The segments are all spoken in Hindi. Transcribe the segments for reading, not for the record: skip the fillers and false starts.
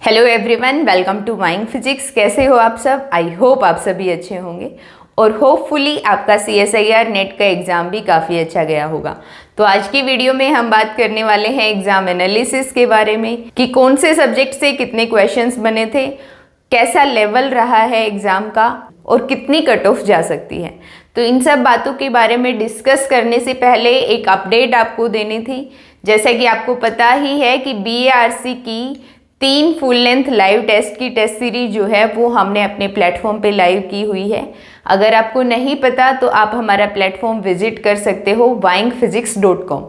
Hello everyone, welcome to Mind Physics. कैसे हो आप सब? आई होप आप सभी अच्छे होंगे और होपफुली आपका CSIR नेट का एग्ज़ाम भी काफ़ी अच्छा गया होगा। तो आज की वीडियो में हम बात करने वाले हैं एग्ज़ाम एनालिसिस के बारे में कि कौन से सब्जेक्ट से कितने क्वेश्चंस बने थे, कैसा लेवल रहा है एग्ज़ाम का और कितनी कट ऑफ जा सकती है। तो इन सब बातों के बारे में डिस्कस करने से पहले एक अपडेट आपको देनी थी। जैसा कि आपको पता ही है कि BARC की 3 फुल लेंथ लाइव टेस्ट की टेस्ट सीरीज जो है वो हमने अपने प्लेटफॉर्म पे लाइव की हुई है। अगर आपको नहीं पता तो आप हमारा प्लेटफॉर्म विजिट कर सकते हो wingphysics.com।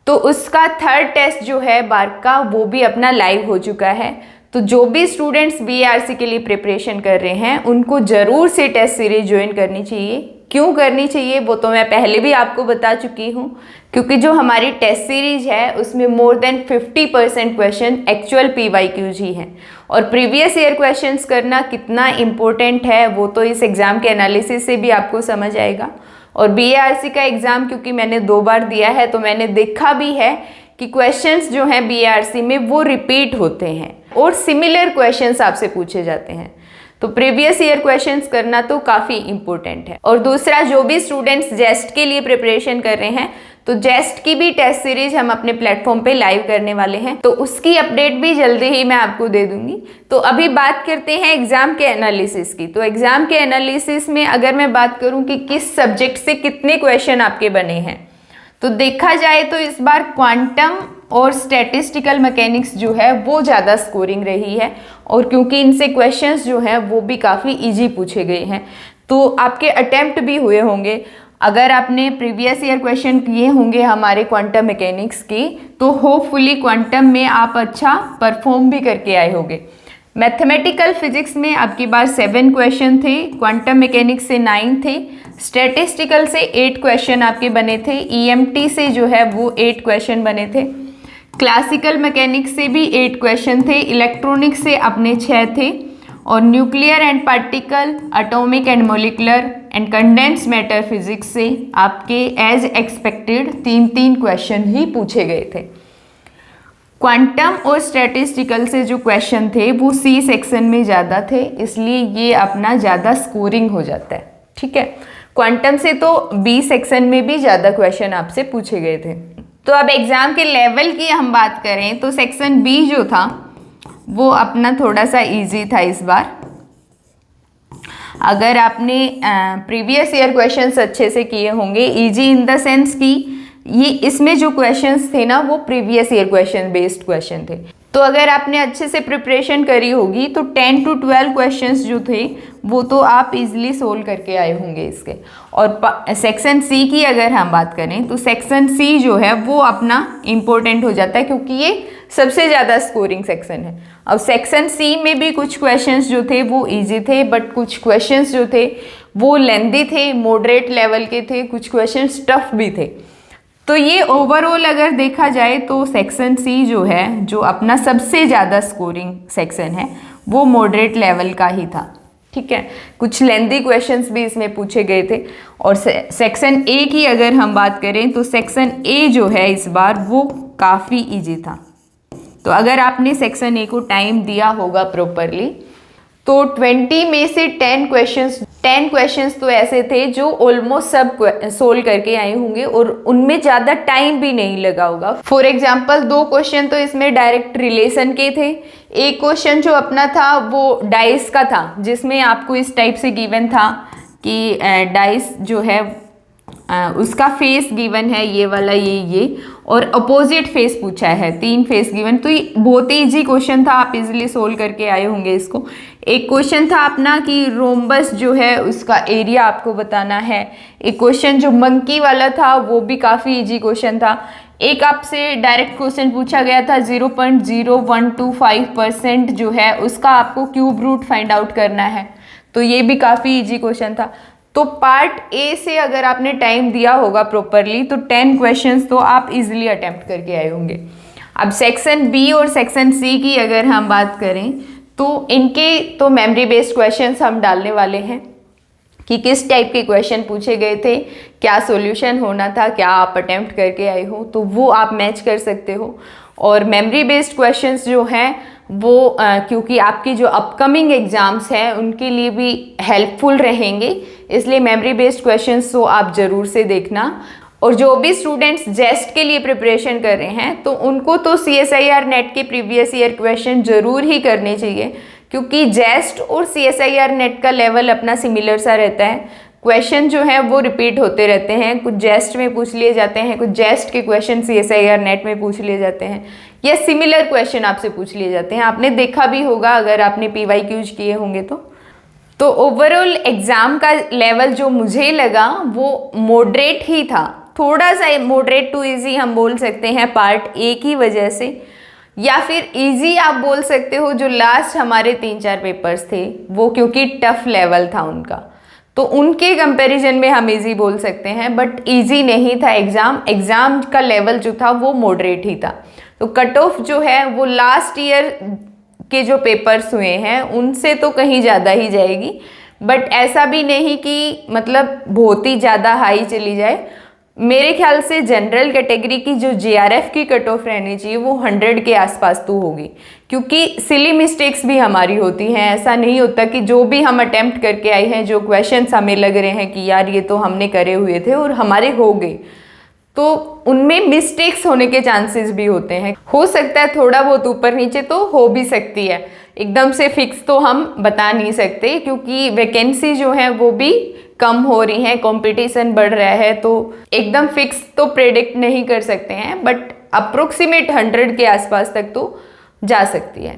तो उसका 3rd टेस्ट जो है बार्क का वो भी अपना लाइव हो चुका है। तो जो भी स्टूडेंट्स BARC के लिए प्रिपरेशन कर रहे हैं उनको ज़रूर से टेस्ट सीरीज ज्वाइन करनी चाहिए। क्यों करनी चाहिए वो तो मैं पहले भी आपको बता चुकी हूँ, क्योंकि जो हमारी टेस्ट सीरीज है उसमें more than 50% question actual PYQs ही हैं और प्रीवियस ईयर क्वेश्चंस करना कितना इम्पोर्टेंट है वो तो इस एग्ज़ाम के एनालिसिस से भी आपको समझ आएगा। और BARC का एग्ज़ाम क्योंकि मैंने 2 बार दिया है तो मैंने देखा भी है कि क्वेश्चंस जो हैं BARC में वो रिपीट होते हैं और सिमिलर क्वेश्चंस आपसे पूछे जाते हैं। तो प्रीवियस ईयर क्वेश्चंस करना तो काफ़ी इम्पोर्टेंट है। और दूसरा, जो भी स्टूडेंट्स जेस्ट के लिए प्रिपरेशन कर रहे हैं तो जेस्ट की भी टेस्ट सीरीज हम अपने प्लेटफॉर्म पे लाइव करने वाले हैं, तो उसकी अपडेट भी जल्दी ही मैं आपको दे दूंगी। तो अभी बात करते हैं एग्जाम के एनालिसिस की। तो एग्जाम के एनालिसिस में अगर मैं बात करूं कि किस सब्जेक्ट से कितने क्वेश्चन आपके बने हैं, तो देखा जाए तो इस बार क्वांटम और स्टैटिस्टिकल मैकेनिक्स जो है वो ज़्यादा स्कोरिंग रही है। और क्योंकि इनसे क्वेश्चंस जो हैं वो भी काफ़ी इजी पूछे गए हैं, तो आपके अटेम्प्ट भी हुए होंगे। अगर आपने प्रीवियस ईयर क्वेश्चन किए होंगे हमारे क्वांटम मैकेनिक्स की, तो होपफुली क्वांटम में आप अच्छा परफॉर्म भी करके आए होंगे। मैथमेटिकल फिजिक्स में आपकी बार 7 क्वेश्चन थे, क्वांटम मैकेनिक्स से 9 थे, स्टैटिस्टिकल से 8 क्वेश्चन आपके बने थे, EMT से जो है वो 8 क्वेश्चन बने थे, क्लासिकल मैकेनिक्स से भी 8 क्वेश्चन थे, इलेक्ट्रॉनिक्स से अपने 6 थे और nuclear and particle, atomic and molecular and condense matter physics से आपके एज एक्सपेक्टेड 3 क्वेश्चन ही पूछे गए थे। क्वांटम और स्टैटिस्टिकल से जो क्वेश्चन थे वो C सेक्शन में ज़्यादा थे, इसलिए ये अपना ज़्यादा स्कोरिंग हो जाता है। ठीक है, क्वांटम से तो B सेक्शन में भी ज़्यादा क्वेश्चन आपसे पूछे गए थे। तो अब एग्ज़ाम के लेवल की हम बात करें तो सेक्शन B जो था वो अपना थोड़ा सा इजी था इस बार। अगर आपने प्रीवियस ईयर क्वेश्चंस अच्छे से किए होंगे, इजी इन द सेंस कि ये इसमें जो क्वेश्चंस थे ना वो previous year question based question थे। तो अगर आपने अच्छे से प्रिपरेशन करी होगी तो 10 to 12 क्वेश्चंस जो थे वो तो आप इजीली सोल्व करके आए होंगे इसके। और सेक्शन C की अगर हम बात करें तो सेक्शन C जो है वो अपना इम्पोर्टेंट हो जाता है, क्योंकि ये सबसे ज़्यादा स्कोरिंग सेक्शन है। अब सेक्शन C में भी कुछ क्वेश्चंस जो थे वो इजी थे, बट कुछ क्वेश्चंस जो थे वो लेंदी थे, मॉडरेट लेवल के थे, कुछ क्वेश्चंस टफ भी थे। तो ये ओवरऑल अगर देखा जाए तो सेक्शन C जो है, जो अपना सबसे ज़्यादा स्कोरिंग सेक्शन है, वो मॉडरेट लेवल का ही था। ठीक है, कुछ लेंदी क्वेश्चंस भी इसमें पूछे गए थे। और सेक्शन A की अगर हम बात करें तो सेक्शन A जो है इस बार वो काफ़ी इजी था। तो अगर आपने सेक्शन A को टाइम दिया होगा प्रॉपरली तो 20 में से 10 क्वेश्चंस तो ऐसे थे जो ऑलमोस्ट सब सोल्व करके आए होंगे और उनमें ज़्यादा टाइम भी नहीं लगा होगा। फॉर एग्जांपल 2 क्वेश्चन तो इसमें डायरेक्ट रिलेशन के थे। एक क्वेश्चन जो अपना था वो डाइस का था, जिसमें आपको इस टाइप से गिवन था कि डाइस जो है उसका फेस गिवन है ये वाला, ये और अपोजिट फेस पूछा है, 3 फेस गिवन। तो ये बहुत ही इजी क्वेश्चन था, आप इजीली सोल्व करके आए होंगे इसको। एक क्वेश्चन था अपना कि रोम्बस जो है उसका एरिया आपको बताना है। एक क्वेश्चन जो मंकी वाला था वो भी काफ़ी इजी क्वेश्चन था। एक आपसे डायरेक्ट क्वेश्चन पूछा गया था 0.0125% जो है उसका आपको क्यूब रूट फाइंड आउट करना है, तो ये भी काफ़ी इजी क्वेश्चन था। तो पार्ट A से अगर आपने टाइम दिया होगा प्रॉपरली तो 10 क्वेश्चंस तो आप इजीली अटेम्प्ट करके आए होंगे। अब सेक्शन B और सेक्शन C की अगर हम बात करें तो इनके तो मेमोरी बेस्ड क्वेश्चंस हम डालने वाले हैं कि किस टाइप के क्वेश्चन पूछे गए थे, क्या सॉल्यूशन होना था, क्या आप अटेम्प्ट करके आए हो, तो वो आप मैच कर सकते हो। और मेमोरी बेस्ड क्वेश्चंस जो हैं वो क्योंकि आपकी जो अपकमिंग एग्ज़ाम्स हैं उनके लिए भी हेल्पफुल रहेंगे, इसलिए मेमोरी बेस्ड क्वेश्चंस तो आप ज़रूर से देखना। और जो भी स्टूडेंट्स जेस्ट के लिए प्रिपरेशन कर रहे हैं तो उनको तो CSIR नेट के प्रीवियस ईयर क्वेश्चन ज़रूर ही करने चाहिए, क्योंकि जेस्ट और CSIR नेट का लेवल अपना सिमिलर सा रहता है। क्वेश्चन जो है वो रिपीट होते रहते हैं, कुछ जेस्ट में पूछ लिए जाते हैं, कुछ जेस्ट के क्वेश्चन CSIR नेट में पूछ लिए जाते हैं, या सिमिलर क्वेश्चन आपसे पूछ लिए जाते हैं। आपने देखा भी होगा अगर आपने PYQs किए होंगे तो ओवरऑल एग्ज़ाम का लेवल जो मुझे लगा वो मॉडरेट ही था, थोड़ा सा मॉडरेट टू इजी हम बोल सकते हैं पार्ट ए की वजह से, या फिर इजी आप बोल सकते हो जो लास्ट हमारे 3-4 पेपर्स थे वो, क्योंकि टफ लेवल था उनका, तो उनके कंपैरिजन में हम इजी बोल सकते हैं, बट इजी नहीं था एग्ज़ाम का लेवल जो था वो मॉडरेट ही था। तो कट ऑफ जो है वो लास्ट ईयर के जो पेपर्स हुए हैं उनसे तो कहीं ज़्यादा ही जाएगी, बट ऐसा भी नहीं कि मतलब बहुत ही ज़्यादा हाई चली जाए। मेरे ख्याल से जनरल कैटेगरी की जो JRF की कट ऑफ रहनी चाहिए वो 100 के आसपास तो होगी, क्योंकि सिली मिस्टेक्स भी हमारी होती हैं। ऐसा नहीं होता कि जो भी हम अटेम्प्ट करके आए हैं, जो क्वेश्चंस हमें लग रहे हैं कि यार ये तो हमने करे हुए थे और हमारे हो गए, तो उनमें मिस्टेक्स होने के चांसेस भी होते हैं। हो सकता है थोड़ा बहुत ऊपर नीचे तो हो भी सकती है, एकदम से फिक्स तो हम बता नहीं सकते, क्योंकि वैकेंसी जो है वो भी कम हो रही है, कंपटीशन बढ़ रहा है, तो एकदम फिक्स तो प्रेडिक्ट नहीं कर सकते हैं, बट अप्रोक्सीमेट 100 के आसपास तक तो जा सकती है।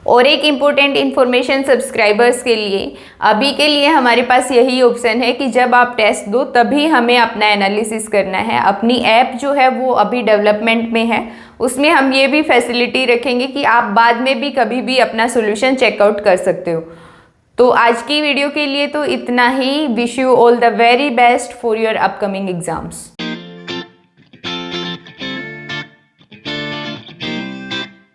और एक इम्पोर्टेंट इन्फॉर्मेशन सब्सक्राइबर्स के लिए, अभी के लिए हमारे पास यही ऑप्शन है कि जब आप टेस्ट दो तभी हमें अपना एनालिसिस करना है। अपनी ऐप जो है वो अभी डेवलपमेंट में है, उसमें हम ये भी फैसिलिटी रखेंगे कि आप बाद में भी कभी भी अपना सोल्यूशन चेकआउट कर सकते हो। तो आज की वीडियो के लिए तो इतना ही। Wish you all the very best for your upcoming exams.